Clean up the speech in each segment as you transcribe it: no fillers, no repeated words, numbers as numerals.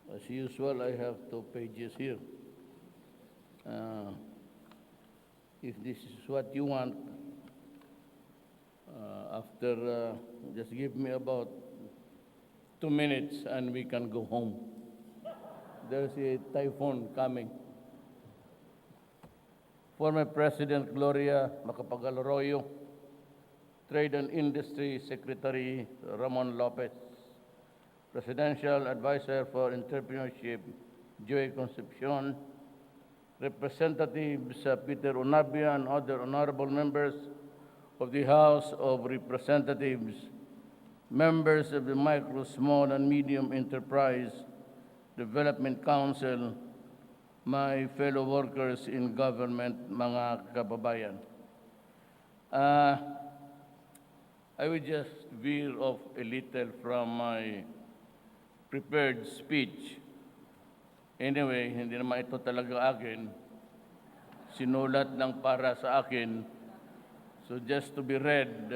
As usual, I have 2 pages here. Uh, if this is what you want, just give me about 2 minutes and we can go home. There's a typhoon coming. Former President Gloria Macapagal-Arroyo, Trade and Industry Secretary Ramon Lopez, Presidential Advisor for Entrepreneurship Joy Concepcion, Representatives Peter Unabia and other honorable members of the House of Representatives, members of the Micro, Small, and Medium Enterprise Development Council, my fellow workers in government, mga kababayan. I will just veer off a little from my prepared speech. Anyway, hindi naman ito talaga akin. Sinulat lang para sa akin. So just to be read,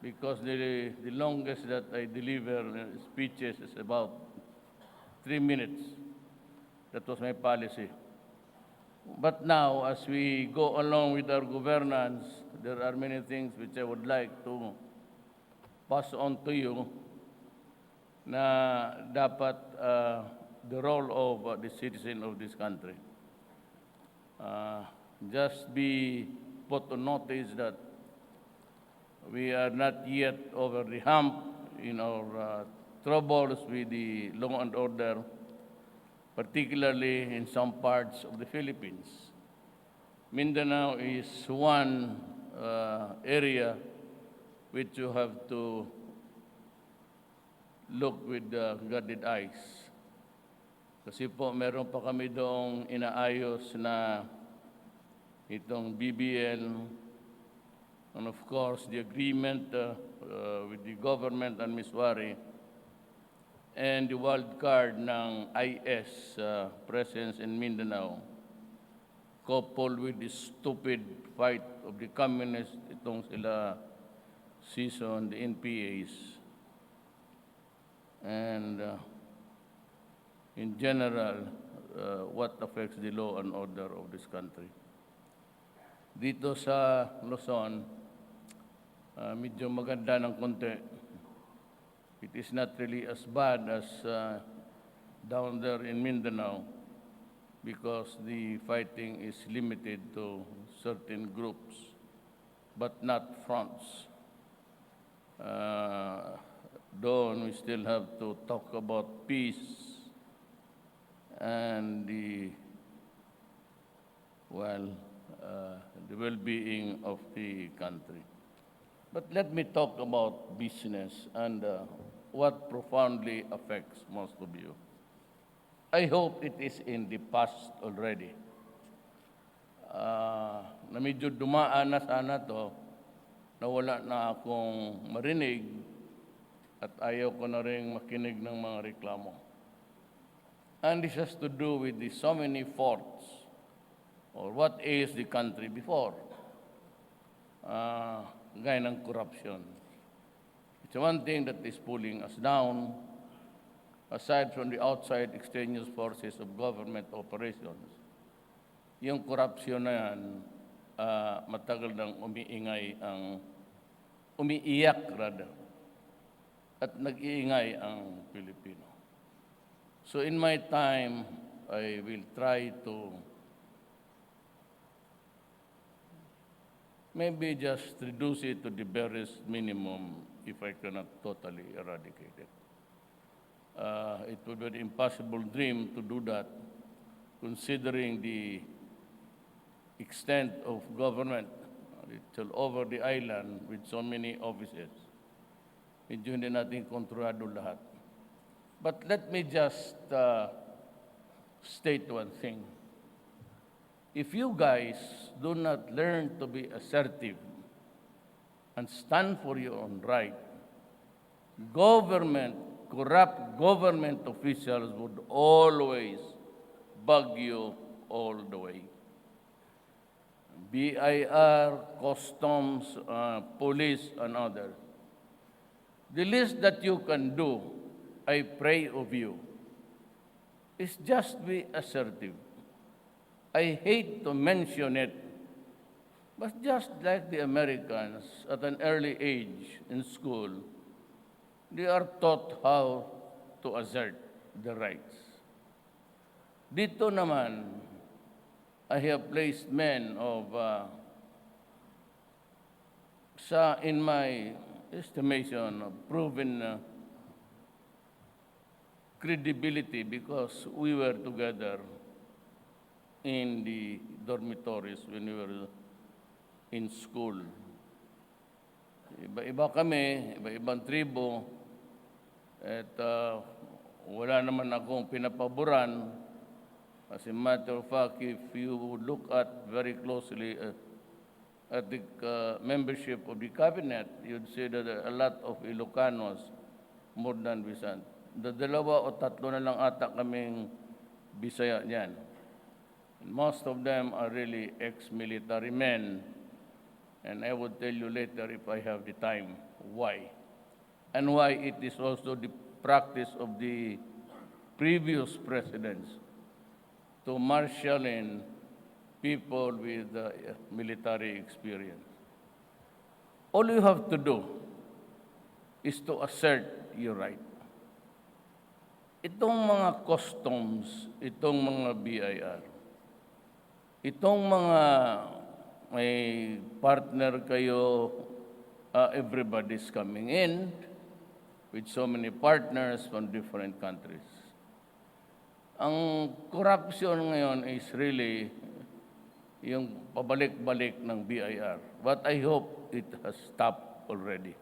because the longest that I deliver speeches is about 3 minutes. That was my policy. But now, as we go along with our governance, there are many things which I would like to pass on to you na dapat the role of the citizen of this country. Just be put on notice that we are not yet over the hump in our troubles with the law and order, particularly in some parts of the Philippines. Mindanao is one area which you have to look with guarded eyes. Kasi po, meron pa kami doong inaayos na itong BBL, and of course, the agreement with the government and Ms. Wari, and the wild card ng IS presence in Mindanao, coupled with the stupid fight of the communists, itong sila season, the NPAs, and in general, what affects the law and order of this country. Dito sa Luzon, medyo maganda ng konti. It is not really as bad as down there in Mindanao because the fighting is limited to certain groups, but not fronts. Doon we still have to talk about peace and the well-being of the country. But let me talk about business and what profoundly affects most of you. I hope it is in the past already. Na medyo dumaan na sana to, na wala na akong marinig at ayaw ko na rin makinig ng mga reklamo. And this has to do with the so many faults or what is the country before. Gaya ng corruption. It's one thing that is pulling us down, aside from the outside extraneous forces of government operations. Yung corruption na yan, matagal nang umiiyak rather, at nag-iingay ang Pilipino. So in my time, I will try to maybe just reduce it to the barest minimum if I cannot totally eradicate it. It would be an impossible dream to do that, considering the extent of government. It's all over the island with so many offices. Medyo hindi natin kontrolado lahat. But let me just state one thing. If you guys do not learn to be assertive and stand for your own right, corrupt government officials would always bug you all the way. BIR, customs, police, and others. The least that you can do, I pray of you, is just be assertive. I hate to mention it, but just like the Americans at an early age in school, they are taught how to assert the rights. Dito naman, I have placed men of, in my estimation, proven credibility because we were together in the dormitories when we were in school. Iba-iba kami, iba-ibang tribo, at wala naman akong pinapaboran. As a matter of fact, if you look at very closely at the membership of the cabinet, you'd see that a lot of Ilocanos more than Bisan. Dalawa o tatlo na lang ata kaming Bisaya niyan. Most of them are really ex-military men. And I would tell you later if I have the time why. And why it is also the practice of the previous presidents to marshal in people with military experience. All you have to do is to assert your right. Itong mga customs, itong mga BIR, itong mga may partner kayo, everybody's coming in with so many partners from different countries. Ang corruption ngayon is really yung pabalik-balik ng BIR. But I hope it has stopped already.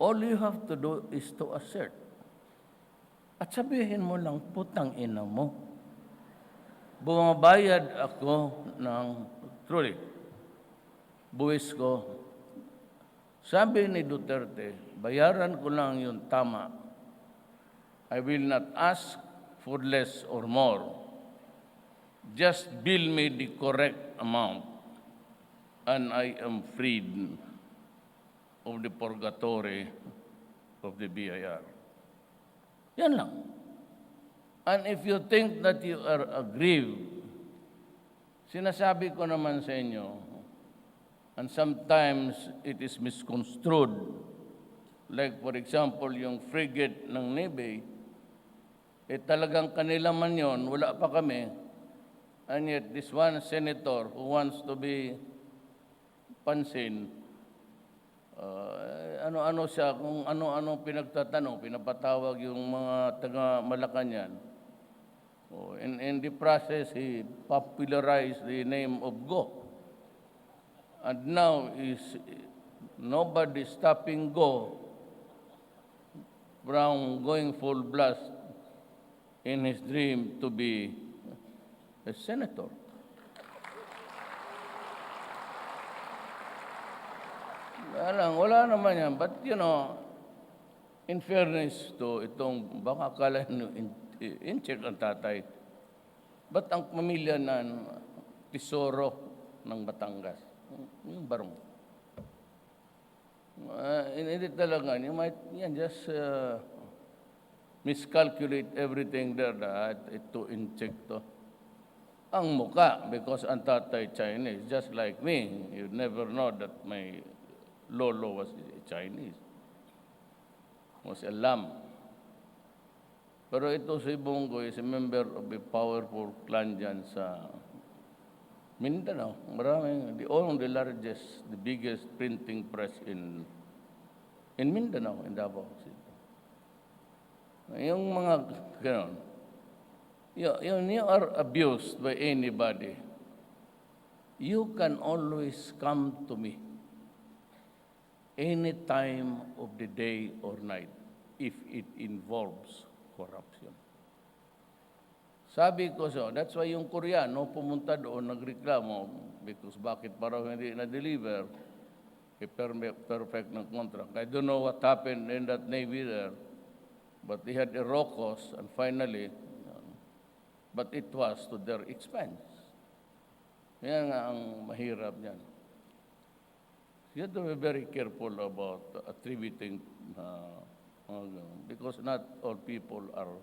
All you have to do is to assert. At sabihin mo lang, putang ina mo. Bumabayad ako ng, truly, buwis ko. Sabi ni Duterte, bayaran ko lang yung tama. I will not ask for less or more. Just bill me the correct amount, and I am freed of the purgatory of the BIR. Yan lang. And if you think that you are aggrieved, sinasabi ko naman sa inyo, and sometimes it is misconstrued, like for example, yung frigate ng Navy, talagang kanila man yun, wala pa kami, and yet this one senator who wants to be pansin, ano-ano siya, kung ano-ano pinagtatanong, pinapatawag yung mga taga-Malacanang. In the process, he popularized the name of Go. And now is nobody stopping Go from going full blast in his dream to be a senator. Wala naman yan. But, in fairness to itong, baka akala nyo in-check ang tatay. Ba't ang pamilya ng Tesoro ng Batangas? Yung barong. Hindi talaga. You might just miscalculate everything there to in-check to. Ang muka, because ang tatay Chinese, just like me, you'd never know that my lolo was Chinese, was a lamb. Pero ito si Bongo is a member of a powerful clan dyan sa Mindanao. Maraming, the largest, the biggest printing press in Mindanao, in Davao City. Yung mga ganon, you are abused by anybody, you can always come to me any time of the day or night if it involves corruption. Sabi ko so, that's why yung Koreano pumunta doon, nagreklamo, because bakit parang hindi na-deliver a perfect ng contract. I don't know what happened in that Navy there, but they had a raucous, and finally, but it was to their expense. Yan nga ang mahirap niyan. You have to be very careful about attributing, because not all people are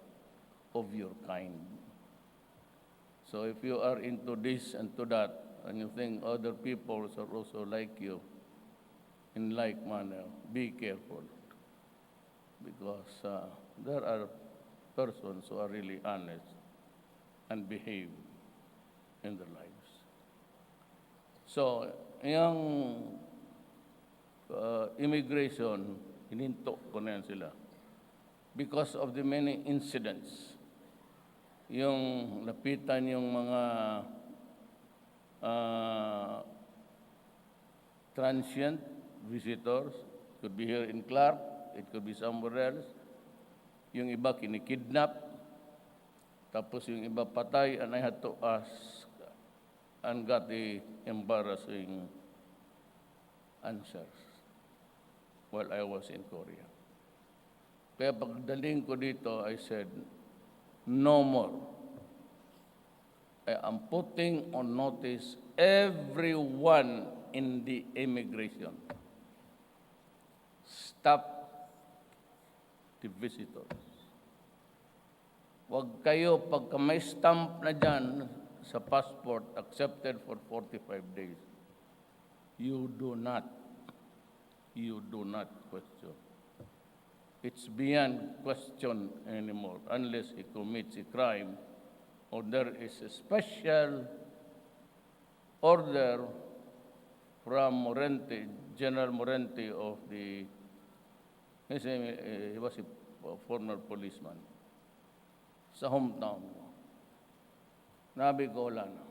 of your kind. So if you are into this and to that, and you think other people are also like you, in like manner, be careful. Because there are persons who are really honest and behave in their lives. So, yung immigration, hininto ko na yan sila. Because of the many incidents, yung lapitan yung mga transient visitors, could be here in Clark, it could be somewhere else. Yung iba kinikidnap, tapos yung iba patay, and I had to ask and got the embarrassing answers while I was in Korea. Kaya pagdating ko dito, I said, no more. I am putting on notice everyone in the immigration. Stop the visitors. Huwag kayo, pagka may stamp na dyan sa passport, accepted for 45 days, you do not question. It's beyond question anymore unless he commits a crime or there is a special order from Morente, General Morente of the, he was a former policeman, sa hometown mo. Nabi ko wala na.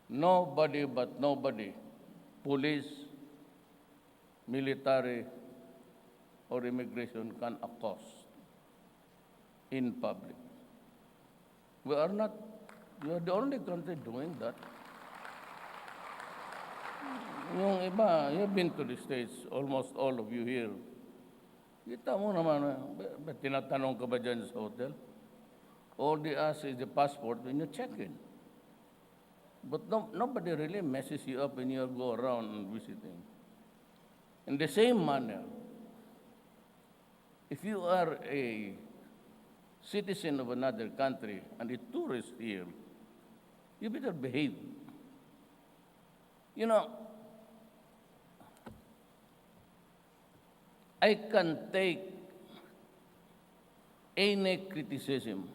Nobody but nobody, police, military, or immigration can accost in public. We are the only country doing that. Yung iba, you've been to the States, almost all of you here. Kita mo naman, tinatanong ka ba dyan sa hotel? All they ask is the passport when you check in. But nobody really messes you up when you go around and visiting. In the same manner, if you are a citizen of another country and a tourist here, you better behave. You know, I can take any criticism,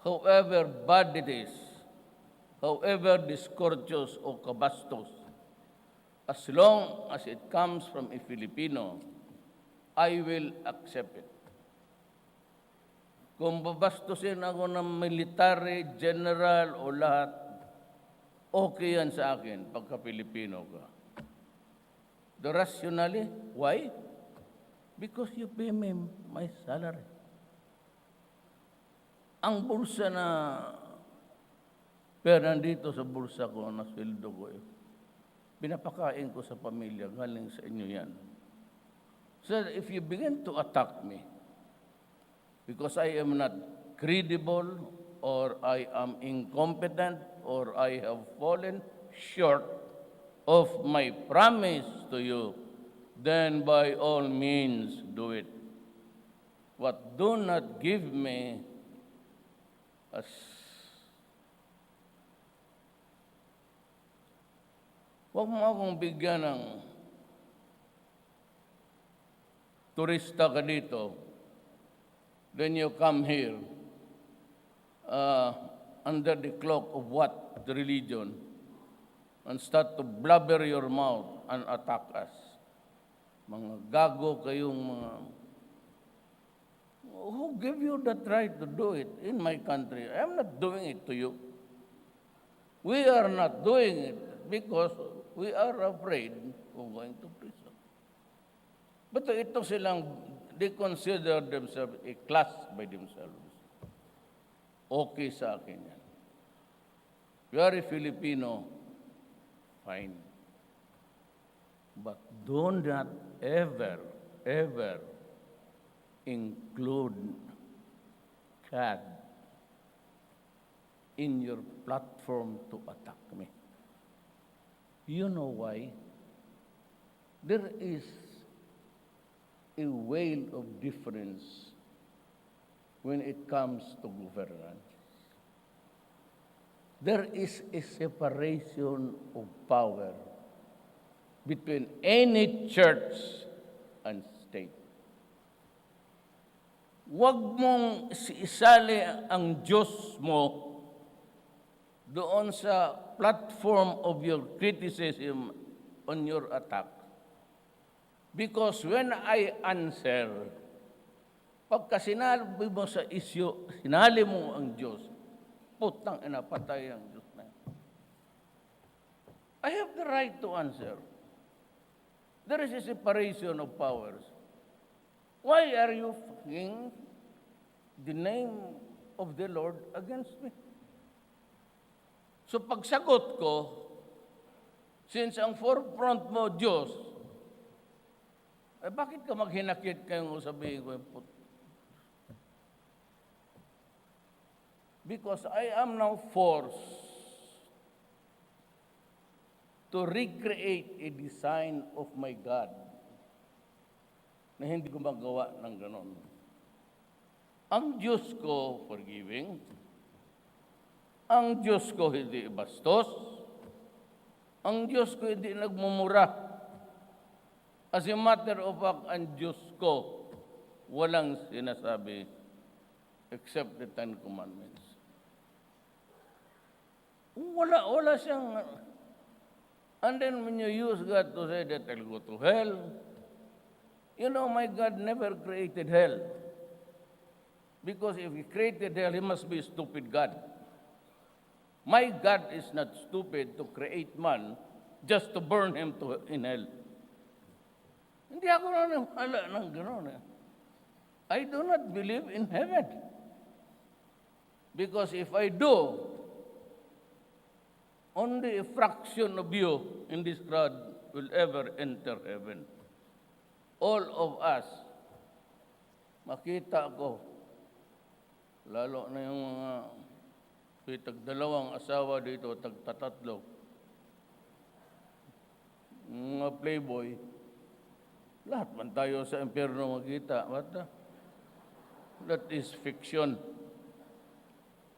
however bad it is, however discourteous or kabastos, as long as it comes from a Filipino, I will accept it. Kung babastusin ako ng military, general o lahat, okay yan sa akin pagka Pilipino ka. The rationally, why? Because you pay me my salary. Ang bulsa na pera nandito sa bulsa ko, na sweldo ko, pinapakain ko sa pamilya, galing sa inyo yan. So if you begin to attack me, because I am not credible, or I am incompetent, or I have fallen short of my promise to you, then by all means do it. But do not give me huwag mo akong bigyan ng turista ka dito, then you come here under the cloak of what? The religion, and start to blabber your mouth and attack us. Mga gago kayong mga... Who gave you that right to do it in my country? I am not doing it to you. We are not doing it because we are afraid of going to prison. But ito silang, they consider themselves a class by themselves. Okay sa akin yan. You are a Filipino, fine. But do not ever include CAD in your platform to attack me. You know why? There is a whale of difference when it comes to governance. There is a separation of power between any church and state. Huwag mong isali ang Diyos mo doon sa platform of your criticism on your attack. Because when I answer, pagka sinabi mo sa issue, sinali mo ang Diyos, putang ina, patay ang Diyos na. I have the right to answer. There is a separation of powers. Why are you fucking the name of the Lord against me? So pagsagot ko, since ang forefront mo, Diyos, bakit ka maghinakit kayong sabihin ko? Because I am now forced to recreate a design of my God na hindi ko magawa ng ganon. Ang Diyos ko forgiving, ang Diyos ko hindi bastos, ang Diyos ko hindi nagmumura. As a matter of fact, ang Diyos ko walang sinasabi except the Ten Commandments. Wala siyang... And then when you use God to say that I'll go to hell, you know, my God never created hell. Because if He created hell, He must be a stupid God. My God is not stupid to create man just to burn him in hell. Hindi ako naniniwala ng gano'n. I do not believe in heaven. Because if I do, only a fraction of you in this crowd will ever enter heaven. All of us, makita ko, lalo na yung mga tag-dalawang asawa dito, tag-tatatlo, mga playboy, lahat man tayo sa impyerno makita. That is fiction.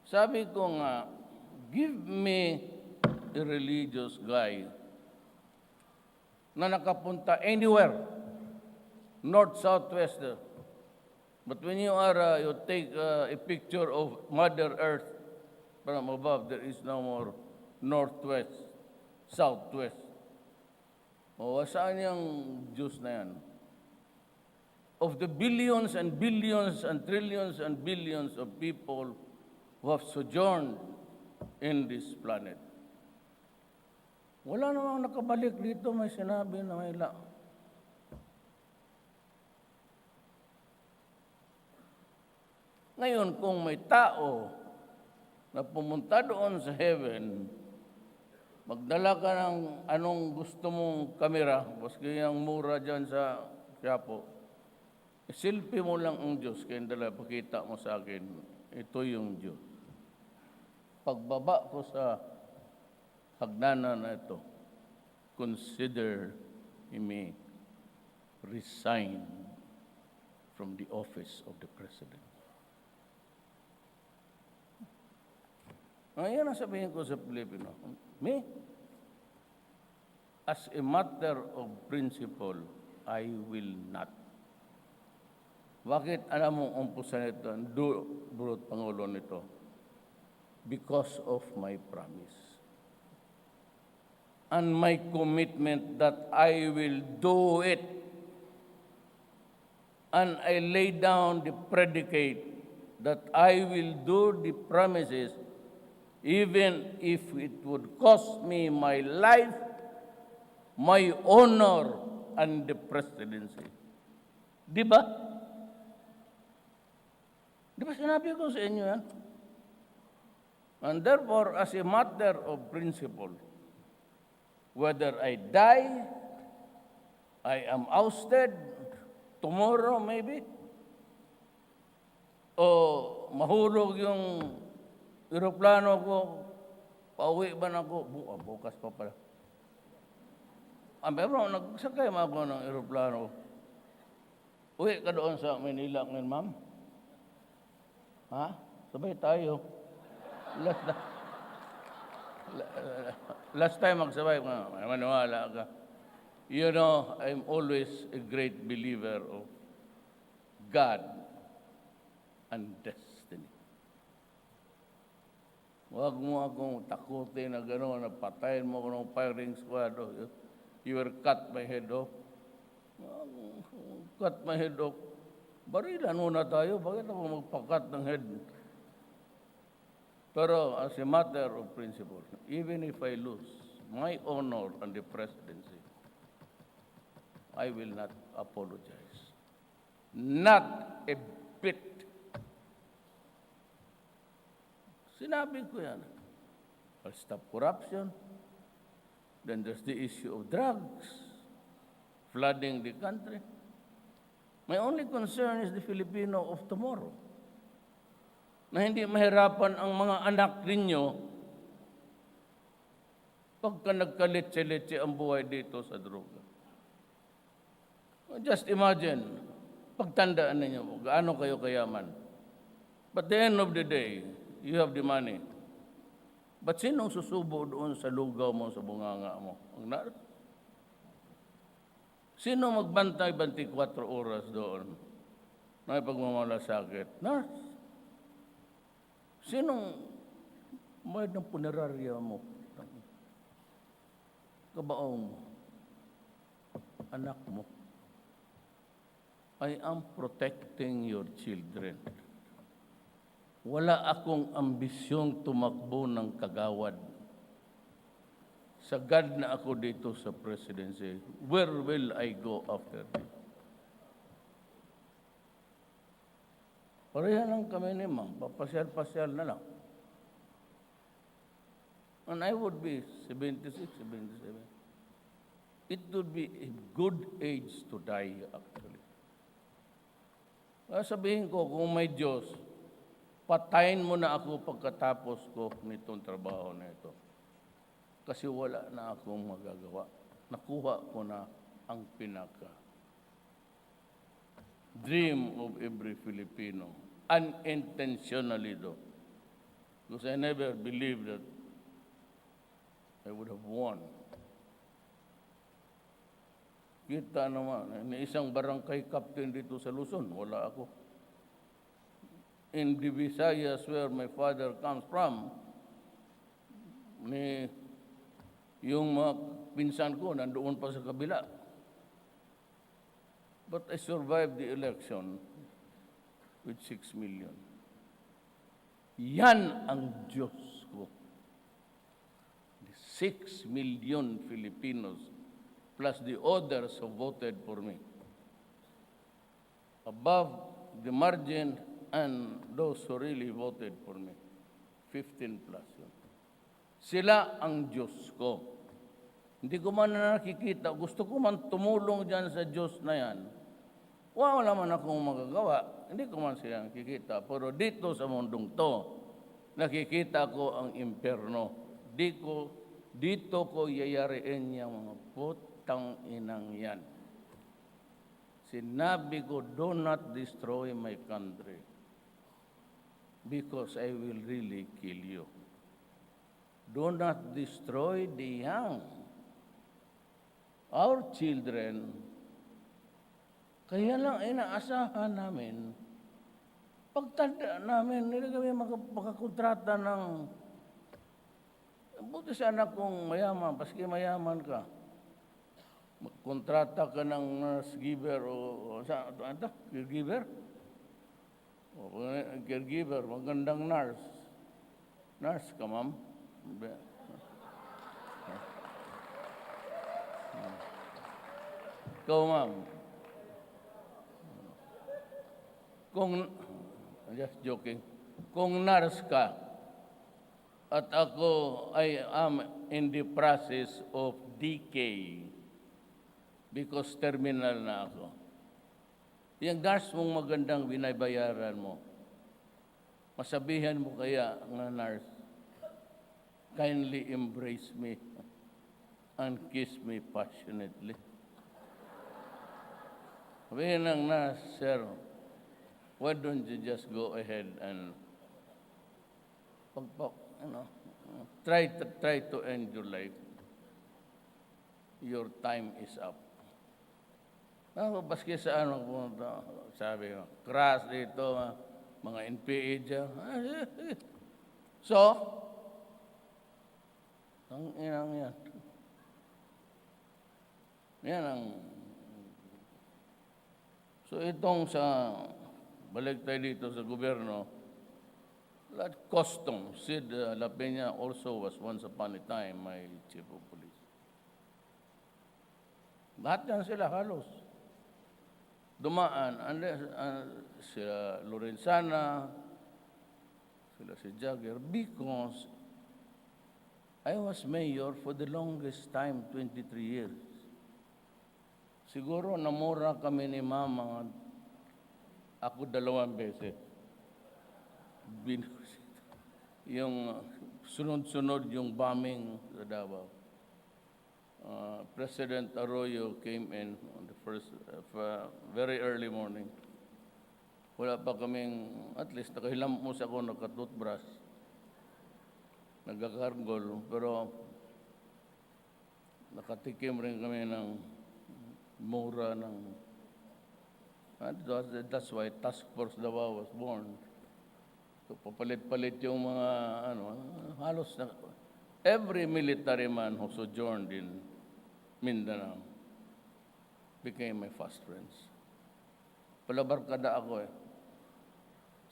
Sabi ko nga, give me a religious guy na nakapunta anywhere, north, south, west. But when you take a picture of Mother Earth from above, there is no more northwest, southwest. O saan yung Diyos na yan? Of the billions and billions and trillions and billions of people who have sojourned in this planet, wala namang nakabalik dito, may sinabi na may Ngayon, kung may tao na pumunta doon sa heaven, magdala ka ng anong gusto mong kamera, baski yung mura dyan sa Quiapo, selfie mo lang ang Diyos, kaya dala, pakita mo sa akin, ito yung Diyos. Pagbaba ko sa hagdanan na ito, consider me resign from the office of the President. Ngayon ang sabihin ko sa Pilipino, me, as a matter of principle, I will not. Bakit alam mo umpusan ito, Burot Pangulo nito? Because of my promise. And my commitment that I will do it. And I lay down the predicate that I will do the promises even if it would cost me my life, my honor, and the presidency. Di ba? Di ba sinabi ko sa inyo yan? And therefore, as a matter of principle, whether I die, I am ousted tomorrow maybe, o mahulog yung eroplano ko, pauwi ba na ako? Bukas pa pala. Pero nagsakay mo ako ng eroplano. Uwi ka doon sa Manila ngayon, ma'am? Ha? Sabay tayo. Last, last time magsabay, maniwala ka. You know, I'm always a great believer of God and destiny. Huwag mo akong takutin na gano'n, na patayin mo ako ng firing squad. You will cut my head off. Cut my head off. Barilan muna tayo. Bakit ako magpakat ng head? Pero as a matter of principle, even if I lose my honor and the presidency, I will not apologize. Not a bit. Sinabi ko yan. I'll stop corruption. Then there's the issue of drugs, flooding the country. My only concern is the Filipino of tomorrow. Na hindi mahirapan ang mga anak ninyo pagka nagkaletse-letse ang buhay dito sa droga. Just imagine, pagtandaan ninyo, gaano kayo kayaman. But at the end of the day, you have the money. But sinong susubo doon sa lugaw mo, sa bunganga mo? Ang nurse? Sino magbantay 24 oras doon? Na pagmamalasakit? Nurse. Sinong bayad ng punerarya mo? Kabaong mo? Anak mo? I am protecting your children. Wala akong ambisyong tumakbo ng kagawad. Sagad na ako dito sa presidency. Where will I go after this? Pareha lang kami ni Ma'am. Papasyal-pasyal na lang. And I would be 76, 77. It would be a good age to die, actually. Sabihin ko, kung may Diyos, patayin mo na ako pagkatapos ko nitong trabaho na ito. Kasi wala na akong magagawa. Nakuha ko na ang pinaka dream of every Filipino. Unintentionally though. Because I never believed that I would have won. Kita naman, isang barangay captain dito sa Luzon, wala ako. In the Visayas where my father comes from, yung mga pinsan ko nandoon pa sa kabila. But I survived the election with 6 million. Yan ang Diyos ko. The 6 million Filipinos plus the others who voted for me. Above the margin and those who really voted for me. 15 plus yun. Sila ang Diyos ko. Hindi ko man nakikita. Gusto ko man tumulong dyan sa Diyos na yan. Wala man akong magagawa. Hindi ko man siya nakikita. Pero dito sa mundong to, nakikita ko ang impyerno. Dito ko yayariin yung mga putang inang yan. Sinabi ko, do not destroy my country because I will really kill you. Do not destroy the young. Our children, kaya lang inaasahan namin, pagtanda namin, hindi kami makakontrata ng, buti sa anak kong mayaman, paski mayaman ka. Magkontrata ka ng nurse giver o caregiver? Caregiver, magandang nurse. Nurse ka, ma'am? Ikaw, ma'am. Just joking. Kung nurse ka, at ako I am in the process of decay, because terminal na ako. Yung gas mong magandang binabayaran mo, masabihan mo kaya nga nurse, kindly embrace me and kiss me passionately. Sabihin ng nurse, sir, why don't you just go ahead and You know, try to end your life. Your time is up. Baski sa ano, sabi ko, crash dito, mga NPA dyan. So, ang inang yan. Yan ang... So itong sa... Balik tayo dito sa gobyerno, custom, Sid La Peña also was once upon a time my chief of police. Lahat yan sila halos. Dumaan, sila Lorenzana, sila si Jagger, because I was mayor for the longest time, 23 years. Siguro namura kami ni Mama, ako 2 beses. Yung sunod-sunod yung bombing sa Davao. President Arroyo came in on the first, very early morning. Wala pa kaming, at least nakahilampos ako, nakatoothbrush, nagkakargol, pero nakatikim rin kami ng mura ng... That's why Task Force Davao was born. So, papalit-palit yung mga, halos na... Every military man who sojourned in Mindanao became my fast friends. Palabarkada ako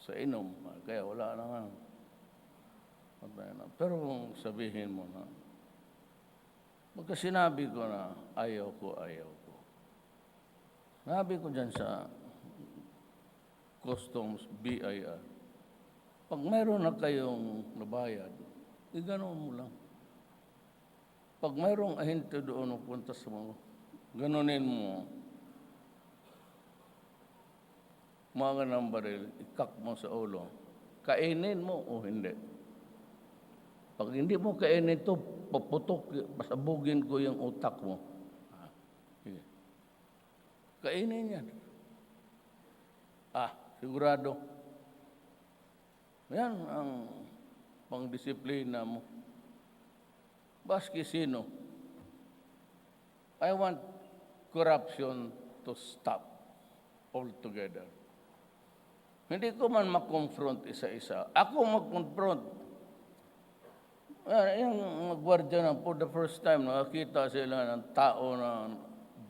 sa inom, kaya wala na nga. Pero kung sabihin mo na, magka sinabi ko na ayaw ko. Sabi ko dyan sa Customs, BIR, pag mayroon na kayong nabayad, ganoon mo lang. Pag mayroong ahente doon punta sa mga, ganunin mo, mga ng baril, ikak mo sa ulo, kainin mo o hindi. Pag hindi mo kainin ito, paputok, pasabugin ko yung utak mo. Sige. Kainin yan. Sigurado. Yan ang pangdisiplina mo. Baski sino. I want corruption to stop altogether. Hindi ko man makonfront isa-isa. Ako mag-confront. Yung gwardiya na for the first time, nakakita sila ng tao na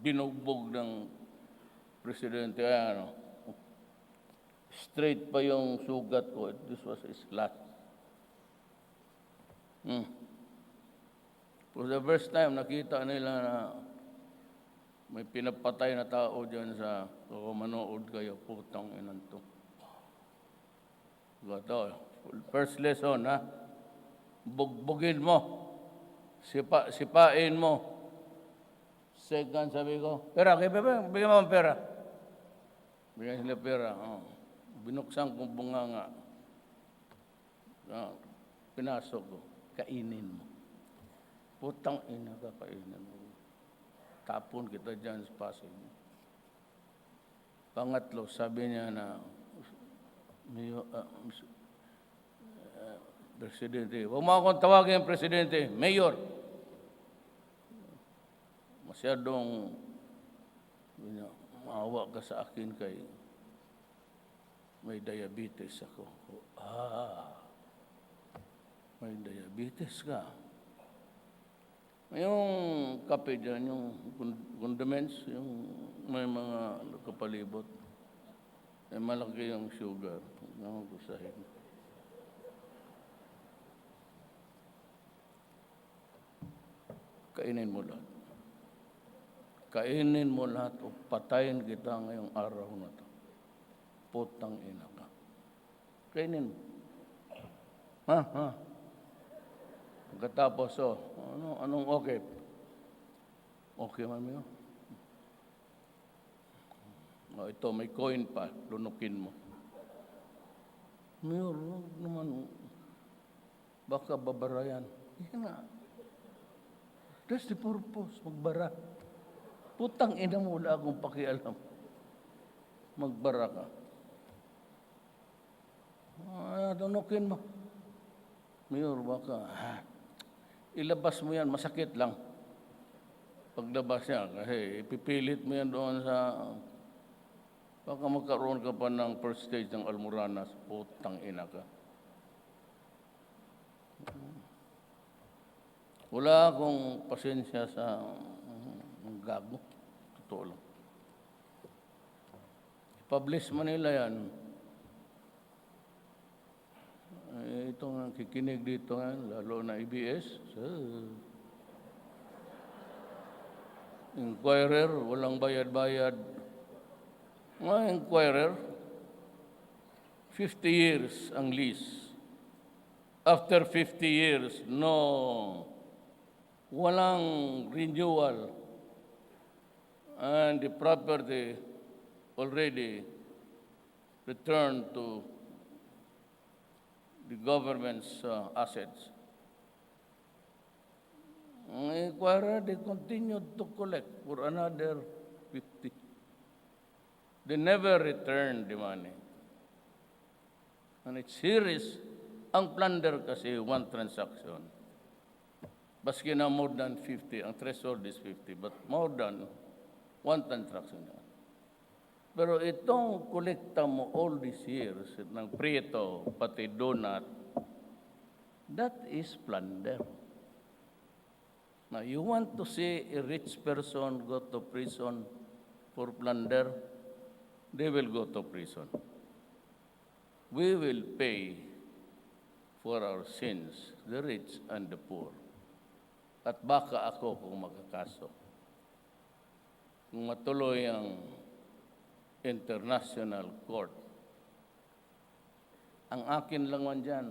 binugbog ng presidente. Straight pa yung sugat ko. This was his last. For the first time, nakita nila na may pinapatay na tao dyan sa manood kayo, putang inan to. Gato. First lesson, bugbugin mo. Sipain mo. Second, sabi ko, pera, bigyan mo ang pera. Bigyan sila pera. Binuksan kong bunganga. Pinasok ko. Kainin mo. Putang ina ka, kainin mo. Tapon kita dyan sa Pasig. Pangatlo, sabi niya na, Presidente, huwag mo akong tawagin Presidente, Mayor. Masyadong maawa ka sa akin kay may diabetes ako. May diabetes ka. Yung kape dyan, yung condiments, yung may mga kapalibot, may malaki yung sugar. Huwag gusahin. Kainin mo lahat. Kainin mo lahat o patayin kita ngayong araw na to. Putang ina ka. Kainin mo. Pagkatapos, anong okay? Okay man mo? Ito, may coin pa. Lunukin mo. Mayor, naman, baka babarayan. Yan na. That's the purpose, magbara. Putang ina mo, wala akong pakialam. Magbara ka. Lunukin mo. Mayor, baka ilabas mo yan, masakit lang. Paglabas niya, kasi ipipilit mo yan doon sa, baka magkaroon ka pa ng first stage ng Almoranas, putang ina ka. Wala akong pasensya sa gago. Totoo lang. Publish mo nila yan. Itong kikinig dito ngayon, lalo na EBS. Inquirer, walang bayad-bayad. Mga Inquirer, 50 years ang lease. After 50 years, walang renewal. And the property already returned to the government's assets. Ang Inquirer, they continued to collect for another 50. They never returned the money. And it's serious. Ang plunder kasi one transaction. Baski na more than 50, ang threshold is 50, but more than one transaction. Pero itong kolekta mo all these years, ng Prieto, pati Donut, that is plunder. Now, you want to see a rich person go to prison for plunder, they will go to prison. We will pay for our sins, the rich and the poor. At baka ako kung magkakaso. Kung matuloy ang International Court. Ang akin lang man dyan,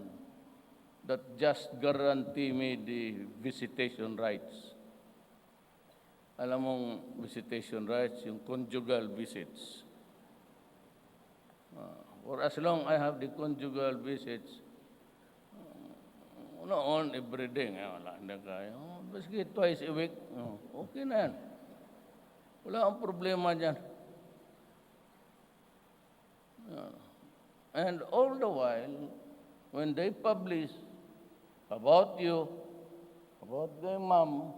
that just guarantee me the visitation rights. Alam mong visitation rights, yung conjugal visits. For as long I have the conjugal visits, on every day, wala na kaya. Baski twice a week, okay na yan. Wala ang problema dyan. And all the while, when they publish about you, about their mom,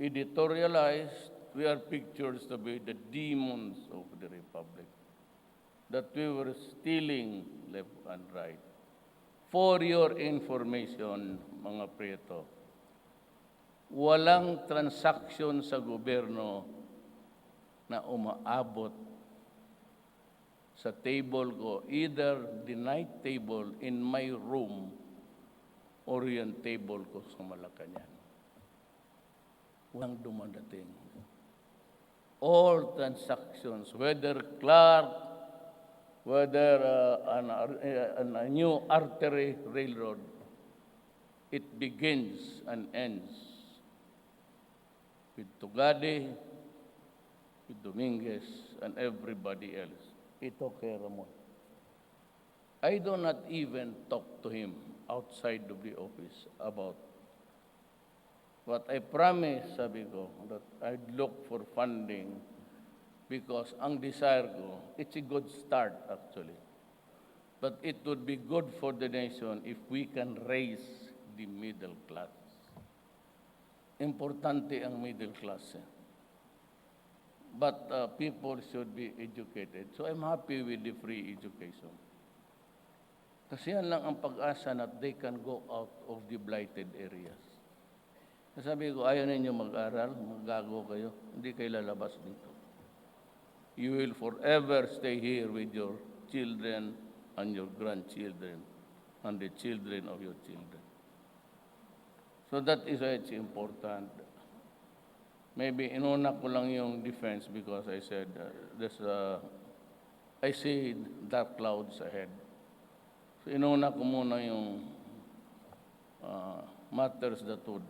editorialized, we are pictures to be the demons of the Republic, that we were stealing left and right. For your information, mga Prieto, walang transaction sa gobyerno na umaabot sa table ko, either the night table in my room or yung table ko sa Malacanang. Walang dumadating. All transactions, whether Clark, whether a new artery railroad, it begins and ends with Tugade, with Dominguez, and everybody else. Ito kay Ramon. I do not even talk to him outside of the office about what I promised, sabi ko, that I'd look for funding because ang desire ko, it's a good start actually. But it would be good for the nation if we can raise the middle class. Importante ang middle class. But people should be educated. So I'm happy with the free education. Kasi yan lang ang pag-asa na they can go out of the blighted areas. Sabi ko, ayaw ninyo mag-aral, maggago kayo, hindi kayo lalabas dito. You will forever stay here with your children and your grandchildren and the children of your children. So that is why it's important. Maybe inuna ko lang yung defense because I said I see dark clouds ahead. So inuna ko muna yung matters that would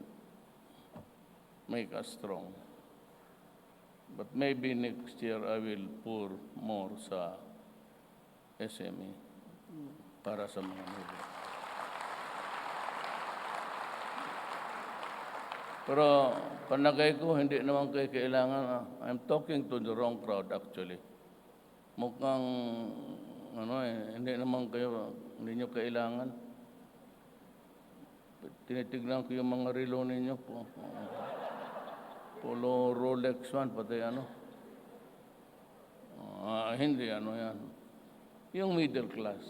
make us strong. But maybe next year I will pour more sa SME para sa mga nila. Pero panagay ko, hindi naman kayo kailangan. I'm talking to the wrong crowd actually. Mukhang, hindi naman kayo, hindi nyo kailangan. Tinitignan ko yung mga relo ninyo po. Polo Rolex one, pati ano. Hindi ano yan. Yung middle class,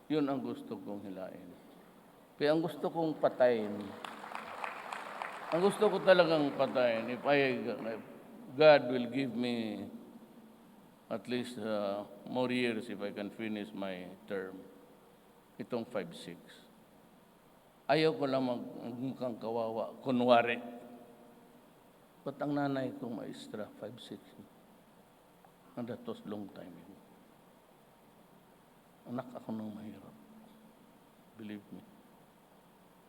yun ang gusto kong hilain. Kaya ang gusto kong patayin, ang gusto ko talagang patayin, if God will give me at least more years if I can finish my term, itong 5-6. Ayaw ko lang magmukhang kawawa, kunwari. Ba't ang nanay kong maestra, 5-6? And that was long time ago. Anak ako ng mahirap. Believe me.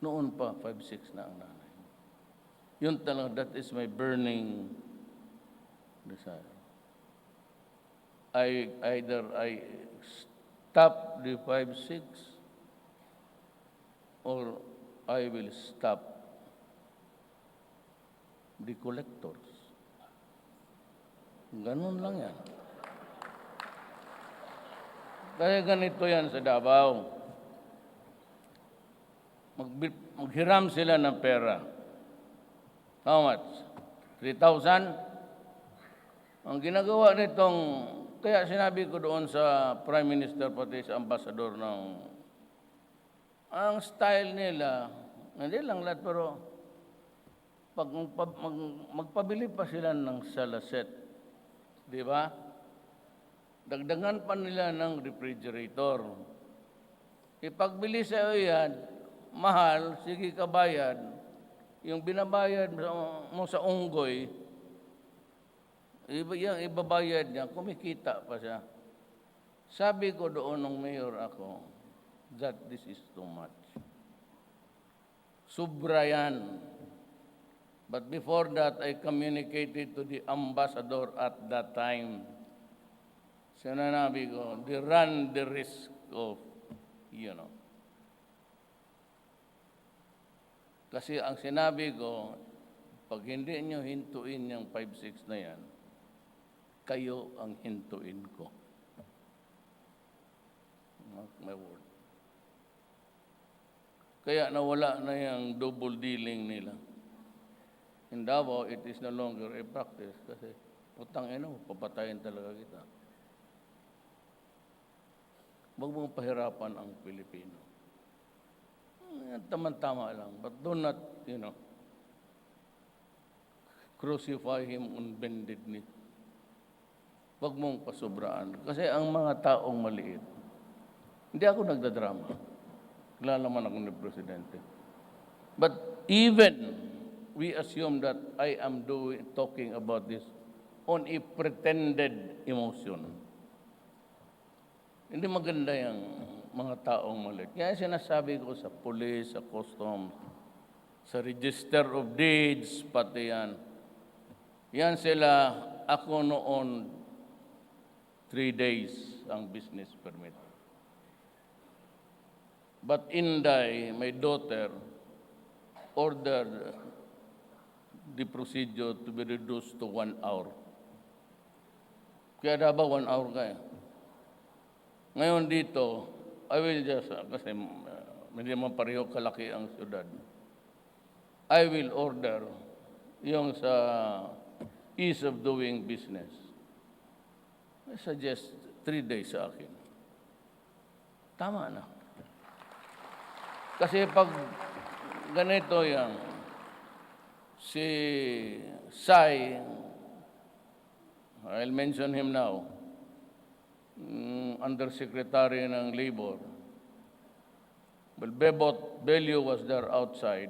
Noon pa, 5-6 na ang nanay. Yun talaga, that is my burning desire. Either I stop the 5-6 or I will stop the collectors. Ganun lang yan. Kaya ganito yan sa Davao. Maghiram sila ng pera. How much? 3,000? Ang ginagawa nitong, kaya sinabi ko doon sa Prime Minister pati sa Ambassador ang style nila, hindi lang lahat, pero pag magpabili pa sila ng salaset, di ba? Dagdagan pa nila ng refrigerator. Ipagbili sa iyo yan, mahal, sige ka bayad. Yung binabayad mo sa unggoy, ibabayad niya, kumikita pa siya. Sabi ko doon ng mayor ako, that this is too much. Sobra yan. But before that, I communicated to the ambassador at that time. Sinabi ko, they run the risk of, Kasi ang sinabi ko, pag hindi nyo hintuin yung 5-6 na yan, kayo ang hintuin ko. Mark my word. Kaya nawala na yung double dealing nila. In Davao, it is no longer a practice kasi utang papatayin talaga kita. Huwag mong pahirapan ang Pilipino. Tama-tama lang. But do not, crucify him on bended knee. Huwag mong pasubraan. Kasi ang mga taong maliit, hindi ako nagdadrama. Kilala naman ako ni Presidente. But even we assume that I am talking about this on a pretended emotion. Hindi maganda yung mga taong maliit. Kaya sinasabi ko sa police, sa customs, sa register of deeds, pati yan. Yan sila, ako noon, 3 days ang business permit. But Inday, my daughter, ordered the procedure to be reduced to 1 hour. Kaya dapat 1 hour kaya. Ngayon dito, I will just, kasi hindi naman pareho kalaki ang syudad, I will order yung sa ease of doing business. I suggest 3 days sa akin. Tama na. Kasi pag ganito yan, si Sai, I'll mention him now, Undersecretary ng Labor. Well, Belio was there outside,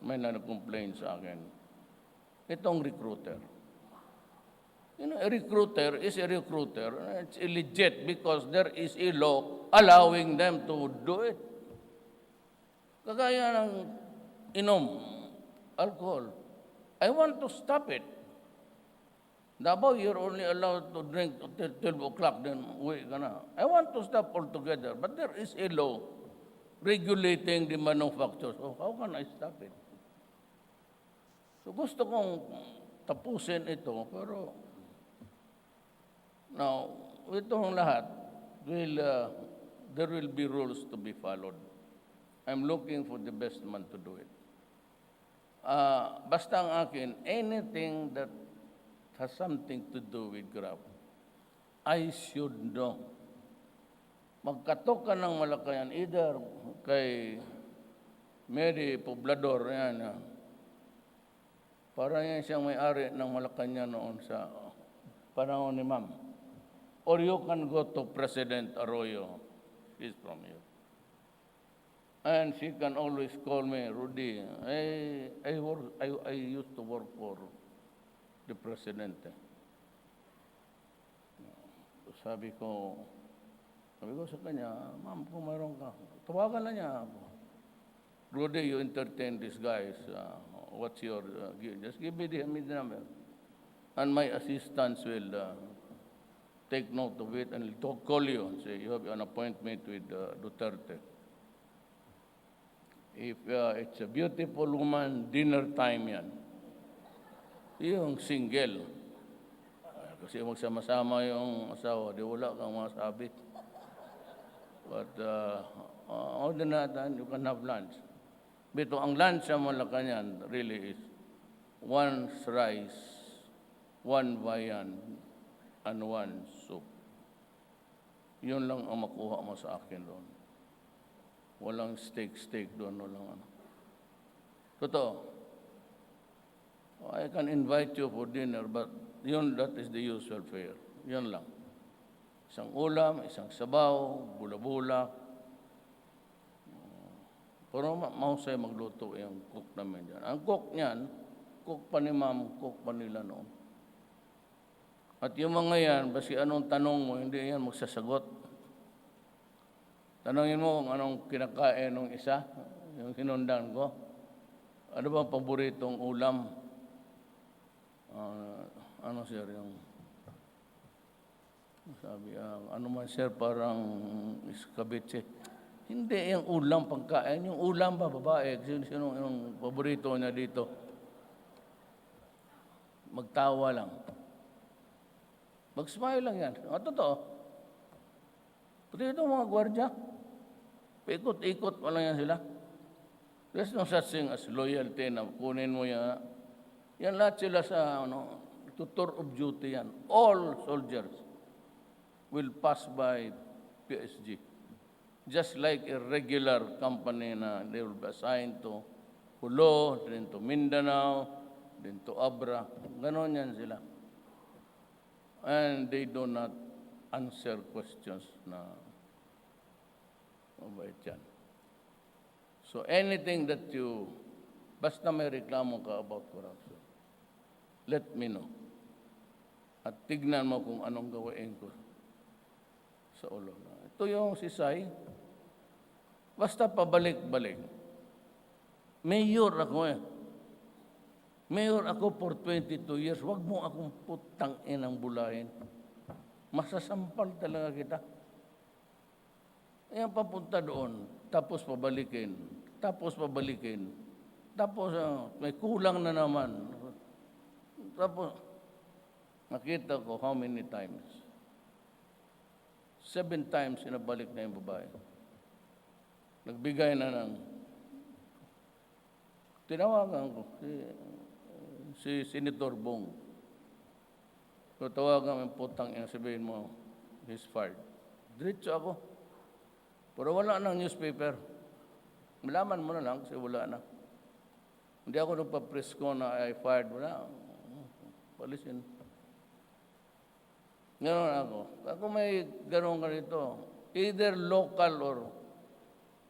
may na-complain sa akin. Itong recruiter. A recruiter is a recruiter. It's illegit because there is a law allowing them to do it. Kagaya ng alcohol. I want to stop it. Davao, you're only allowed to drink until 12 o'clock, then uwi ka na. I want to stop altogether, but there is a law regulating the manufacture. So how can I stop it? So gusto kong tapusin ito, pero now, itong lahat, there will be rules to be followed. I'm looking for the best man to do it. Basta ang akin, anything that has something to do with graft, I should know. Magkatok ka ng Malakayan, either kay Mary Poblador, yan, para yan siyang may-ari ng Malacanang noon sa panahon ni Ma'am. Or you can go to President Arroyo. She's from here. And she can always call me, Rudy. I used to work for the President. Sabi ko sa kanya, Ma'am, kung mayroon ka, tawagan na niya ako. Rudy, you entertain these guys. What's your, just give me the number. And my assistants will take note of it and will call you and say, you have an appointment with Duterte. If it's a beautiful woman, dinner time yan. Yung single. Kasi magsama-sama yung asawa, di wala kang masabi. But other than that, you can have lunch. Bito, ang lunch sa Malacanang really is one rice, one viand, and one soup. Yun lang ang makuha mo sa akin doon. Walang steak doon, walang ano. Totoo. I can invite you for dinner, but that is the usual fare. Yun lang. Isang ulam, isang sabaw, bula-bula. Pero mahusay magluto yung cook namin dyan. Ang cook niyan, cook pa ni Ma'am, cook pa nila noon. At yung mga yan, basi anong tanong mo, hindi yan magsasagot. Tanongin mo kung anong kinakain ng isa, yung sinundan ko. Ano ba ang paboritong ulam? Ano sir, yung sabi, ano man sir, parang iskabitse. Hindi yung ulam pagkain, yung ulam ba, babae, sino yung paborito niya dito? Magtawa lang. Mag-smile lang yan. Totoo. Pati ito mga gwardya, paikot-ikot mo lang yan sila. There's no such thing as loyalty na kunin mo yan. Yan lahat sila sa tour of duty yan. All soldiers will pass by PSG. Just like a regular company na they will be assigned to Hulo, then to Mindanao, then to Abra. Ganon yan sila. And they do not answer questions na mabait yan. So anything that basta may reklamo ka about corruption, let me know. At tignan mo kung anong gawin ko sa ulo. Ito yung sisay, basta pabalik-balik. Mayor ako Mayor ako for 22 years. Huwag mo akong putang inang bulahin. Masasampal talaga kita. Ayan, papunta doon. Tapos pabalikin. Tapos may kulang na naman. Tapos, nakita ko how many times. 7 times sinabalik na yung babae. Nagbigay na ng tinawagan ko si Senator Bong. So tawagan mo putang ina, sabihin mo, he's fired. Diretso ako. Pero wala nang newspaper. Malaman mo na lang kasi wala na. Hindi ako nagpa-press ko na I fired. Wala. Palisin. Ganon ako. Ako may ganon ka rito. Either local or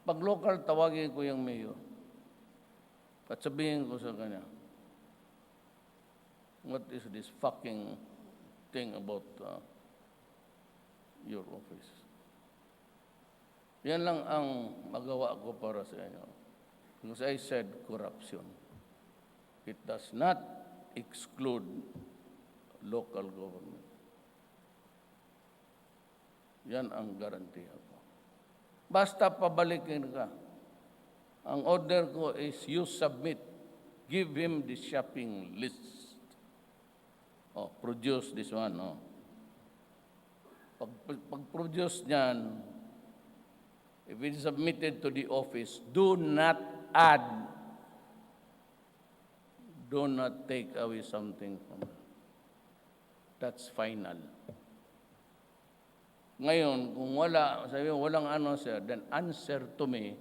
pag local, tawagin ko yung mayor. At sabihin ko sa kanya, what is this fucking thing about your office? Yan lang ang magawa ko para sa inyo. Because I said corruption. It does not exclude local government. Yan ang garantiya ko. Basta pabalikin ka. Ang order ko is you submit. Give him the shopping list. Produce this one. Pag-produce niyan, if it is submitted to the office, do not add, do not take away something from it. That's final. Ngayon, kung wala, sabi mo, walang ano, sir, then answer to me,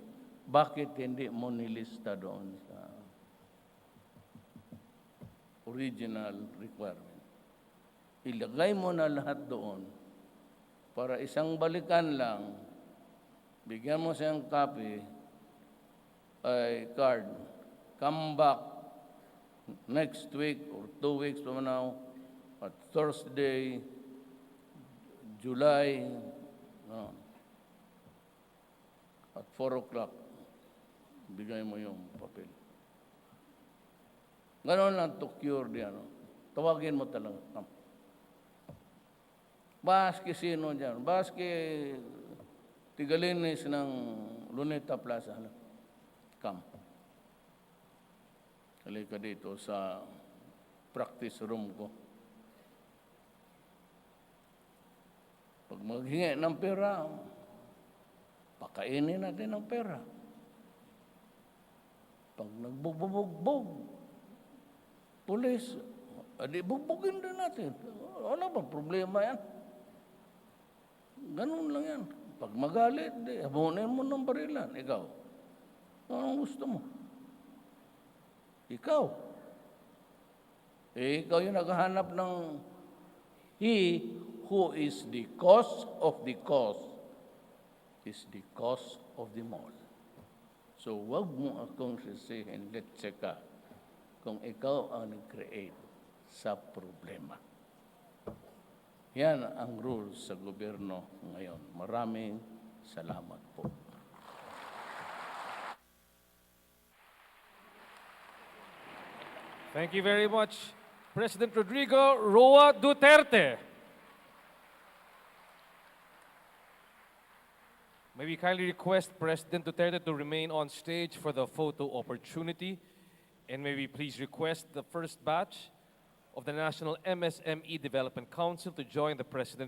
bakit hindi mo nilista doon sa original requirement? Ilagay mo na lahat doon para isang balikan lang, bigyan mo siyang copy, ay card, come back next week or 2 weeks from now, at Thursday, July, at 4 o'clock, bigay mo yung papel. Ganon lang to cure di ano. Tawagin mo talaga. Baski sino dyan? Baski Tigalinis ng Luneta Plaza. Come. Halika dito sa practice room ko. Pag maghingi ng pera, pakainin natin ng pera. Pag nagbubugbog, pulis, adi bugbugin din natin. Wala bang problema yan? Ganun lang yan. Pag magalit, habunin mo ng barilan. Ikaw, anong gusto mo? Ikaw. Ikaw yung naghahanap ng he who is the cause of the cause is the cause of the all. So, wag mo akong sisihin, let's check ka, kung ikaw ang nag-create sa problema. Yan ang rules sa gobyerno ngayon. Maraming salamat po. Thank you very much, President Rodrigo Roa Duterte. May we kindly request President Duterte to remain on stage for the photo opportunity, and may we please request the first batch of the National MSME Development Council to join the President